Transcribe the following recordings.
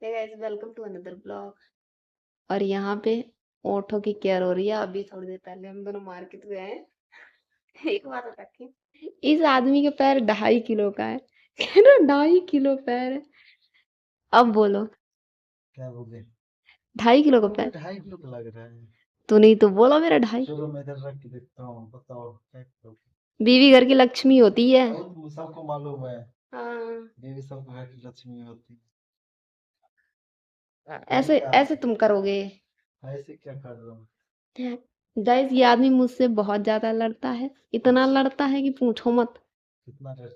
Hey guys, welcome to another blog. और यहाँ पे ओठों की केयर हो रही है। अभी थोड़ी देर पहले हम दोनों मार्केट गए हैं। एक बात बताती, इस आदमी के पैर 2.5 किलो का है। कह रहा 2.5 किलो पैर है। अब बोलो, क्या बोले? 2.5 किलो का मुझे पैर। 2.5 किलो का लग रहा है। तू नहीं तो बोला मेरा 2.5। चलो मैं इधर रख के देखता हूँ, बताओ क्या करोगे। बीवी घर की लक्ष्मी होती है। वो तो सबको मालूम है, हाँ, देवी सबको घर की लक्ष्मी होती है। ऐसे क्या ऐसे तुम करोगे। ऐसे क्या कर रहा हूँ? गाइस, ये आदमी मुझसे बहुत ज्यादा लड़ता है। इतना लड़ता है कि पूछो मत। कितना डर।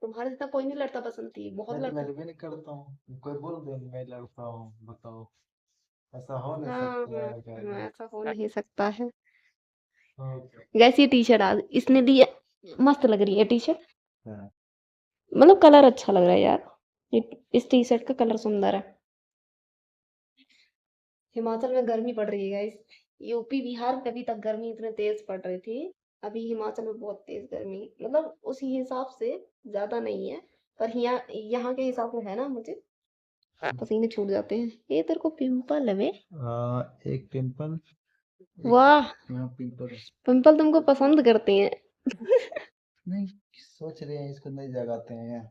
तुम्हारे जितना कोई नहीं लड़ता बसंती, बहुत मैं तो लड़ता है। भी नहीं करता हूँ, कोई बोल दे मैं लड़ता हूँ, बताओ। ऐसा हो नहीं हाँ सकता हाँ है क्या? हाँ, ऐसा हो नहीं सकता है। ओके। गैस, ये टी शर्ट आज इसने दी है। मस्त लग रही है टी शर्ट। हाँ। मतलब कलर अच्छा लग रहा है यार। ये इस टी शर्ट का कलर सुंदर है। हिमाचल में गर्मी पड़ रही है गाइस। यूपी बिहार में अभी तक गर्मी इतने तेज पड़ रही थी। अभी हिमाचल में बहुत तेज गर्मी, मतलब उसी हिसाब से ज्यादा नहीं है। पर यहाँ यहाँ के हिसाब से है ना, मुझे पसीने छूट जाते हैं। ये तेरे को पिंपल है बे। एक पिंपल, एक वाह, यहाँ पिंपल। पिंपल तुमको पसंद करते हैं। नहीं, सोच रहे हैं इसको नहीं जगाते हैं,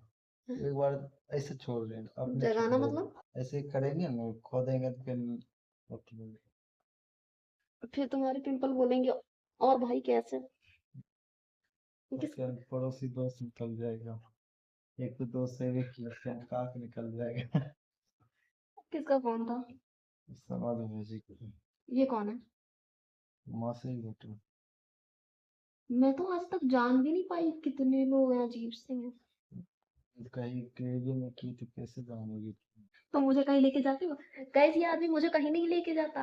एक बार ऐसे छोड़ रहे हैं, अपने छोड़ जगाना रहे हैं। मतलब? ऐसे करेंगे ना, खोदेंगे तो फिर मतलब फिर तुम्हारे पिंपल बोलेंगे और भाई कैसे किस क्या पड़ोसी दोस्त निकल जाएगा। एक तो दोस्त से एक लड़के काक निकल जाएगा। किसका फोन था? समाज में जी को ये कौन है? माँ से ही घटना। मैं तो आज तक जान भी नहीं पाई कितने लोग हैं, अजीब से हैं। कहीं क्रेजी में की तो कैसे जानोगी? तो मुझे कहीं लेके जाते हो? गाइस, ये आदमी मुझे कहीं नहीं लेके जाता।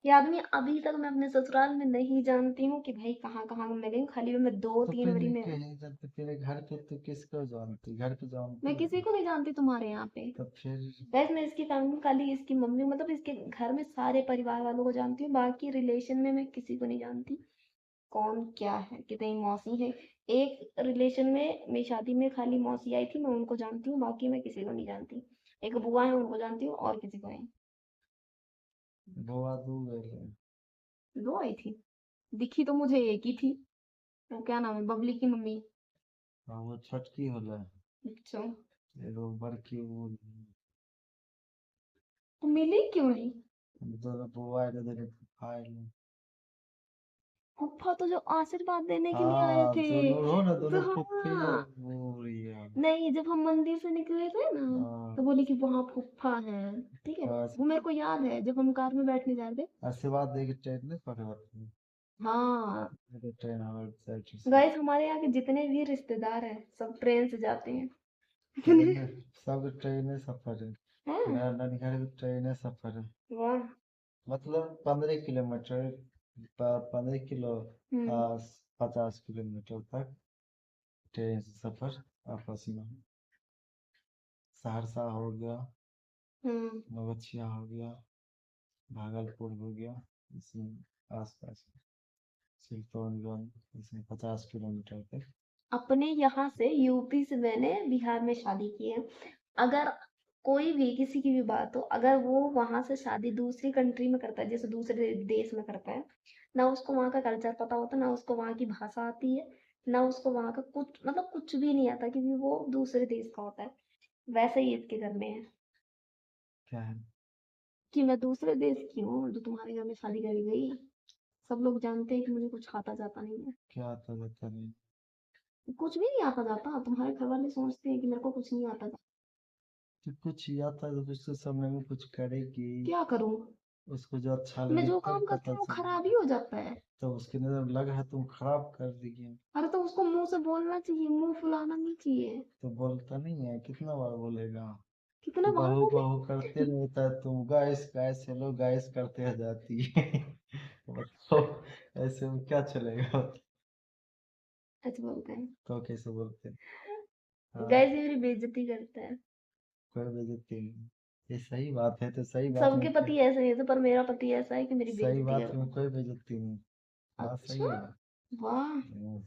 ये आदमी अभी तक मैं अपने ससुराल में नहीं जानती हूँ कि भाई कहाँ कहाँ मैं गई हूँ। खाली मैं दो तो तीन फिर बारी में। कहीं जाते, तेरे घर पे तो किसको जानती, घर पे मैं जानती किसी है। को नहीं जानती तुम्हारे यहाँ पे। तो फिर गाइस, मैं इसकी फैमिली, खाली इसकी मम्मी, मतलब इसके घर में सारे परिवार वालों को जानती हूँ। बाकी रिलेशन में मैं किसी को नहीं जानती। कौन क्या है, कितनी मौसी है। एक रिलेशन में मेरी शादी में खाली मौसी आई थी, मैं उनको जानती हूँ। बाकी मैं किसी को नहीं जानती। एक बुआ है, उनको जानती हूँ, और किसी को नहीं। बुआ दूर है। दो आई थी। दिखी तो मुझे एक ही थी। वो क्या नाम है, बबली की मम्मी। हाँ वो छटकी होला, अच्छा। एगो बड़की वो। तो मिली क्यों नहीं? दोनों बुआ आए थे, आए नहीं। फूफा तो जो आशीर्वाद देने के लिए आए हाँ थे। दोनों हो ना, तो दोनों फुप्पी हाँ, वो रही है। नहीं, जब हम मंदिर से निकले थे ना, हाँ तो बोली कि वहाँ फूफा है। ठीक है। बस। वो मेरे को याद है जब हम कार में बैठने जा रहे थे। आशीर्वाद दे के ट्रेन नहीं पकड़ती। हाँ। मेरे ट्रेन हमारे साइड से। गाइस, हमारे यहाँ के जितने भी रिश्तेदार हैं सब ट्रेन से जाते हैं। ट्रेन है, सब ट्रेन सफर है। हैं? मेरा ननिहाल भी ट्रेन सफर है। वाह। मतलब 15 किलोमीटर, 15 किलो, हम्म। 50 किलोमीटर तक ट्रेन से सफर आपस में। सहरसा हो गया, हम्म। नवगछिया हो गया, भागलपुर हो गया, इसमें आसपास चित्तौड़गढ़, इसमें 50 किलोमीटर तक। अपने यहाँ से, यूपी से मैंने बिहार में शादी की है। अगर कोई भी किसी की भी बात हो, अगर वो वहां से शादी दूसरी कंट्री में करता है, जैसे दूसरे देश में करता है, ना उसको वहाँ का कल्चर पता होता, ना उसको वहाँ की भाषा आती है, ना उसको वहाँ का कुछ, मतलब कुछ भी नहीं आता, क्योंकि वो दूसरे देश का होता है। वैसे ही इसके घर में है क्या है? कि मैं दूसरे देश की हूँ जो तुम्हारे घर में शादी करी गई। सब लोग जानते हैं कि मुझे कुछ आता जाता नहीं है। क्या आता जाता नहीं? कुछ भी नहीं आता जाता। तुम्हारे घर वाले सोचते हैं कि मेरे को कुछ नहीं आता जाता। तो कुछ आता है तो उसके सामने में कुछ करेगी। क्या करूं? उसको जो अच्छा मैं लगे जो फिर काम करती पता हूँ वो खराब ही चलेगा। हो जाता है। तो उसके नजर लगा है तुम खराब कर देगी। अरे तो उसको मुंह से बोलना चाहिए, मुंह फुलाना नहीं चाहिए। तो बोलता नहीं है, कितना बार बोलेगा। कितना बार बहू बोले? बहू करते रहता है, तुम गाइस गाइस हेलो गाइस करते रह जाती है। बताओ, ऐसे में क्या चलेगा? ऐसे बोलते हैं। तो कैसे बोलते हैं? हाँ। गाइस, ये मेरी बेइज्जती करता है। कोई बेइज्जती नहीं, ये सही बात है, तो सही बात में सबके पति ऐसे नहीं थे, पर मेरा पति ऐसा है कि मेरी सही बेइज्जती बात करता में है। कोई बेइज्जती नहीं। बात सही अच्छा। है ना? वाह। हम्म।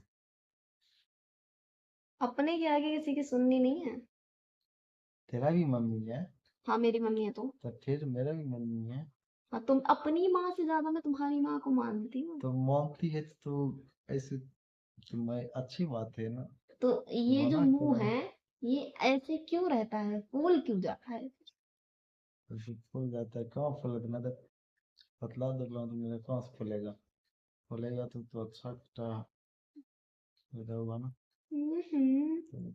अपने के आगे किसी की सुननी नहीं है। तेरा भी मम्मी है। हाँ मेरी मम्मी है तो फिर मेरा भी मम्मी है। हाँ तुम अपनी माँ से ज्यादा मैं तुम्हारी माँ को मानती हूँ। तो मानती है तो ऐसे तो मैं अच्छी बात है ना। तो ये जो मना मुंह करा है ये ऐसे क्यों रहता है, फूल क्यों जाता है? तो फिर फूल जाता है। कहाँ फूलेगा? मैं तो पतला दुबला हूं, तो मेरा कहाँ से फूलेगा? फूलेगा तो अच्छा होगा ना। हम्म। तो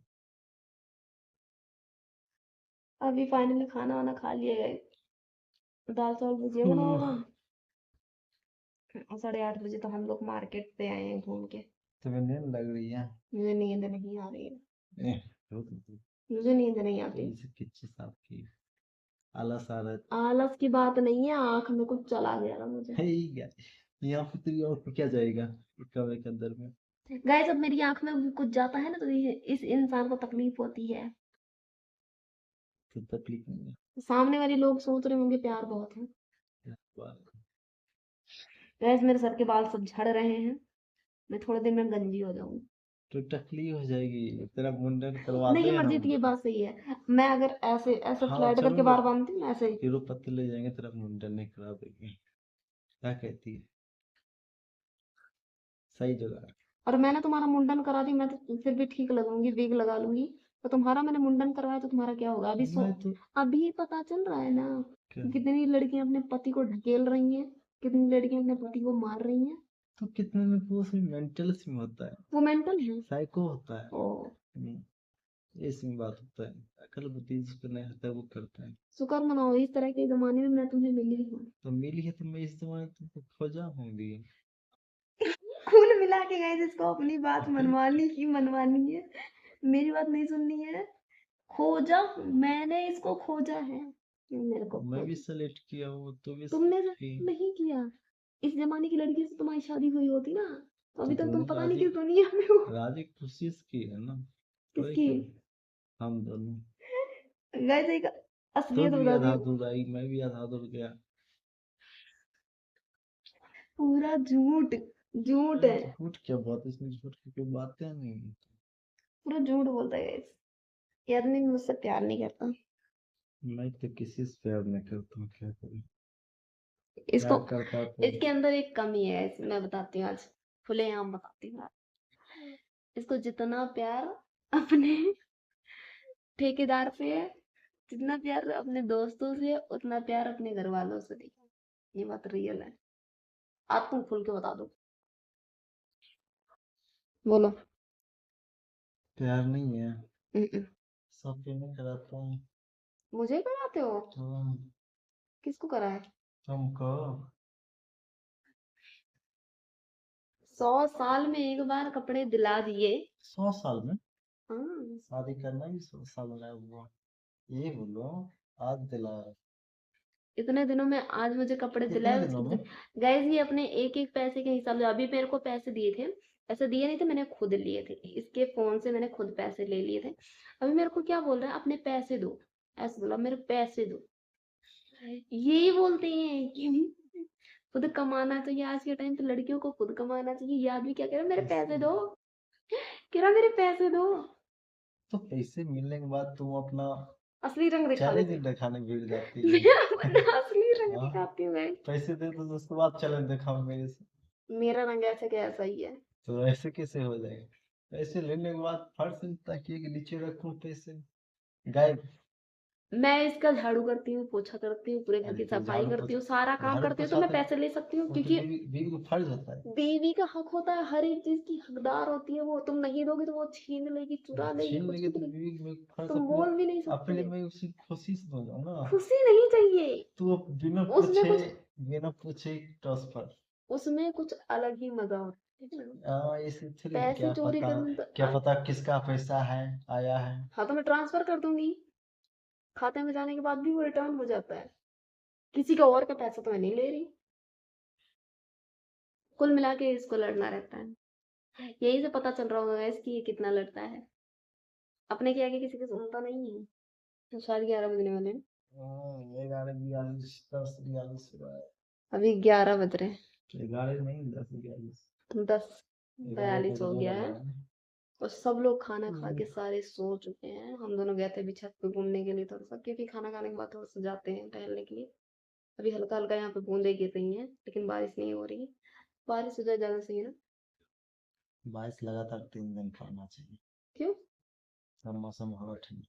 अभी फाइनली खाना वाना खा लिया गए, दाल चावल भुजिया बना होगा। 8:30 बजे तो हम लोग मार्केट से आए हैं घूम के। तुम्हें नींद लग रही है? मुझे नींद नहीं आ रही है। एह, तो मुझे नींद नहीं आती। इसे किच्ची साहब की आलस आ रहा आलस की बात नहीं है, आंख में कुछ चला गया था मुझे। है ही क्या? यहाँ पे तेरी और को क्या जाएगा इस कमरे के अंदर में? गाइस जब मेरी आंख में भी कुछ जाता है ना तो इस इंसान को तकलीफ होती है। तो तकलीफ नहीं है। सामने वाले लोग सोच रहे होंगे प्यार बहुत है। क्या बात। गाइस मेरे सर के बाल सब झड़ रहे हैं, मैं थोड़े दिन में गंजी हो जाऊंगी। तो टकली हो जाएगी, तेरा मुंडन करवा नहीं दे मर्जीत हम। ये बात सही है, मैं अगर ऐसे ऐसे हाँ फ्लैट करके चलो, बाल बांधती हूँ ना ऐसे ही। तिरुपति ले जाएंगे, तेरा मुंडन नहीं करा देंगे। क्या कहती है? सही जगह। और मैंने तुम्हारा मुंडन करा दी, मैं तो फिर भी ठीक लगूंगी, विग लगा लूंगी। तो तुम्हारा मैंने मुंडन करवाया तो तुम्हारा क्या होगा? मैं तो अभी पता चल रहा है ना क्या? कि कितनी लड़कियां अपने पति को ढकेल रही हैं, कितनी लड़कियां अपने पति को मार रही हैं। तो कितने में वो सिर्फ मेंटल सिम होता है, वो मेंटल है। साइको होता है। ओ ये सिम बात होता है। अकल बुद्धि जिसको नहीं होता है वो करता है। शुक्र मनाओ इस तरह के जमाने में मैं तुम्हें मिली हूँ। तो मिली है तो मैं इस जमाने में तुमको खोजा होंगी। कुल मिला के गए जिसको अपनी बात फिर मनवानी है, मेरी बात नहीं सुननी है। खोजा, मैंने इसको खोजा है, मेरे को मैं भी खोजा। सेलेक्ट किया, वो तो भी तुमने थी। नहीं किया, इस जमाने की लड़की से तुम्हारी शादी हुई होती ना तो तो अभी तक तुम तूने पता नहीं राजी किस दुनिया में हो। राजी खुशी से की है ना? वही किसकी? क्या? हम दोनों। वैसे एक तो असलियत भी बताती आधा हूँ। अधूरा आई, मैं भी आधा अधूर गया। पूरा झूठ, झूठ है। झूठ क्या बात है? इसमें झूठ की कोई बातें नहीं। पूरा झूठ बोलता है guys। ये आदमी मुझसे प्यार नहीं करता। मैं तो किसी से प्यार नहीं करता हूँ, क्या करूँ? इसको, प्यार करता तो इसके अंदर एक कमी है मैं बताती हूँ आज, खुलेआम बताती हूँ। इसको जितना प्यार अपने ठेकेदार से है, जितना प्यार अपने दोस्तों से है, उतना प्यार अपने घर वालों से नहीं। ये बात रियल है। आप तुम खुल के बता दो। बोलो। प्यार नहीं है। हम्म। सब नहीं कराता हूँ। मुझे कराते हो? तो किसको करा है? तुमको। 100 साल में एक बार कपड़े दिला दिए। 100 साल में हाँ। शादी करना भी 100 साल में हुआ? ये बोलो। आज दिला। इतने दिनों में आज मुझे कपड़े कितने दिलाए दिनों में? गैस ये अपने एक एक पैसे के हिसाब से अभी मेरे को पैसे दिए थे। ऐसे दिए नहीं थे, मैंने खुद लिए थे, इसके फोन से मैंने खुद पैसे ले लिए थे। अभी मेरे को क्या बोल रहा है, अपने पैसे दो। ऐसे बोला मेरे पैसे दो। यही बोलते हैं कि खुद कमाना चाहिए, आज के टाइम पे लड़कियों को खुद कमाना चाहिए। ये आदमी क्या कह रहा है, मेरे पैसे दो, कह रहा मेरे पैसे दो। तो पैसे मिलने के बाद तुम अपना असली रंग दिखा चैलेंज देती दिखाने भिड़ जाती हूँ। है। मैं अपना असली रंग हाँ, दिखाती हूँ मैं। पैसे दे दो तो उसके बाद चैलेंज दिखाओ मेरे से। मेरा रंग ऐसे क्या ऐसा ही है। तो ऐसे कैसे हो जाएगा? पैसे लेने के बाद फर्श तकिए के नीचे रखूं पैसे गायब? मैं इसका झाड़ू करती हूँ, पोछा करती हूँ, पूरे घर अरे की तो सफाई करती हूँ, सारा काम झाड़ू करती हूँ, तो पोछा मैं तो पैसे ले सकती हूँ वो तो क्योंकि बीवी बीवी को फर्ज होता है। बीवी का हक होता है, हर एक चीज की हकदार होती है वो। तुम नहीं दोगे तो वो छीन लेगी, चुरा लेगी, छीन कुछ लेंगे भी तो करेगी। बीवी में फर्ज तुम अपने बोल भी नहीं अपने सकते। में उसी खुशी से दो जाओ ना। खुशी नहीं चाहिए, तू अब उसमें कुछ, बिना पूछे ट्रांसफर। उसमें कुछ अलग ही मजा होता है, ठीक है ना? इसे फिर पैसे चोरी करने तो क्या पता किसका पैसा है आया है। हाँ तो मैं ट्रांसफर कर दूंगी, खाते में जाने के बाद भी वो रिटर्न हो जाता है। किसी का और का पैसा तो मैं नहीं ले रही। कुल मिला के इसको लड़ना रहता है। यही से पता चल रहा होगा इसकी ये कितना लड़ता है। अपने के आगे किसी की सुनता नहीं है। तो शायद 11 बजने वाले हैं। 11:42 हो रहा है। अभी 11 बज रहे हैं। 11 नहीं, 10:42। तुम 10 11 42 हो बजने गया वाला है। है। और सब लोग खाना खा हम्म, के सारे सो चुके हैं। हम दोनों गए थे अभी छत पे घूमने के लिए थोड़ा सा, क्योंकि खाना खाने के बाद थोड़ा सा जाते हैं टहलने के लिए। अभी हल्का हल्का यहाँ पे बूंदे गिर रही हैं, लेकिन बारिश नहीं हो रही है। बारिश हो जाए ज्यादा सही है ना। बारिश लगातार 3 दिन पड़ना चाहिए, क्यों? तब मौसम होगा ठंड।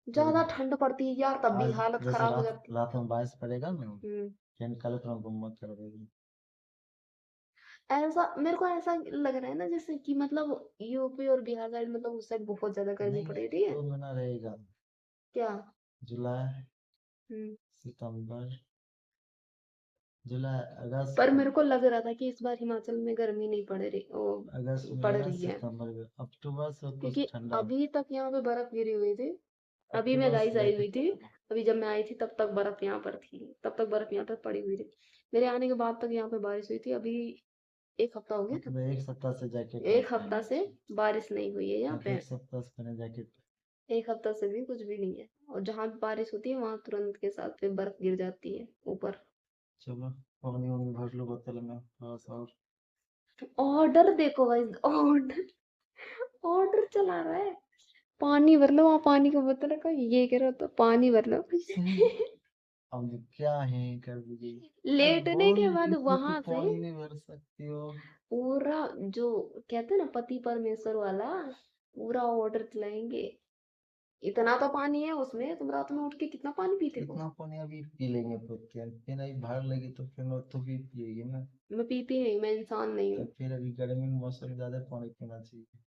ज्यादा फिर ठंड पड़ती है यार, तब भी आज हालत जैसे खराब हो रात जाती रात में बारिश पड़ेगा ना, है। फिर कल अपना गुम्मत कर देगी। ऐसा मेरे को ऐसा लग रहा है ना, जैसे कि मतलब यूपी और बिहार साइड, मतलब उस साइड बहुत ज्यादा गर्मी नहीं, पड़ रही अभी है। 2 महीना रहेगा। क्या? जुलाई, हम्म। सितंबर, जुलाई, पर अगस्त। मेरे को लग रहा था कि इस बार हिमाचल में गर्मी नहीं पड़ रही, अगस्त वो पड़ मिलेगा, रही है। सितंबर में, अक्टूबर से कुछ क्योंकि ठंडा। अभी तक यहाँ पे बर्फ गिरी हुई थी। अभी मैं अक्टूबर गाइस से आई लेके हुई थी। ठंडा। अभी जब मैं आई थी तब तक बर्फ यहाँ पर थी, तब तक बर्फ यहाँ पर पड़ी हुई थी। मेरे आने के बाद तक यहाँ पे बारिश हुई थी। अभी 1 हफ्ता हो गया ना। मतलब 1 सप्ताह से जैकेट नहीं 1 हफ्ता पहनना से चाहिए। बारिश नहीं हुई है यहाँ मतलब पे। 1 सप्ताह से पहले जैकेट। 1 हफ्ता से भी कुछ भी नहीं है। और जहाँ भी बारिश होती है वहां तुरंत के साथ फिर बर्फ गिर जाती है ऊपर। चलो, पानी वानी भर लो बोतल में थोड़ा सा और। ऑर्डर देखो भाई, ऑर्डर ऑर्डर चला रहा है। पानी भर लो, वहाँ पानी का बोतल रखो, ये करो तो पानी भर लो। सही। अब क्या है कर दीजिए। अरे लेटने बोल के रही बाद थी तो वहां से पानी नहीं भर सकती हो। पूरा, जो कहते हैं ना पति परमेश्वर वाला, पूरा ऑर्डर चलाएंगे। इतना तो पानी है उसमें, तुम रात में उठ के कितना पानी पीते हो? इतना पानी अभी पी लेंगे तो क्या, फिर अभी भर लगी तो फिर और तो भी पिएगी ना। मैं पीती नहीं, मैं इंसान नहीं तो हूँ। फिर अभी गर्मी में मौसम में ज्यादा पानी पीना चाहिए।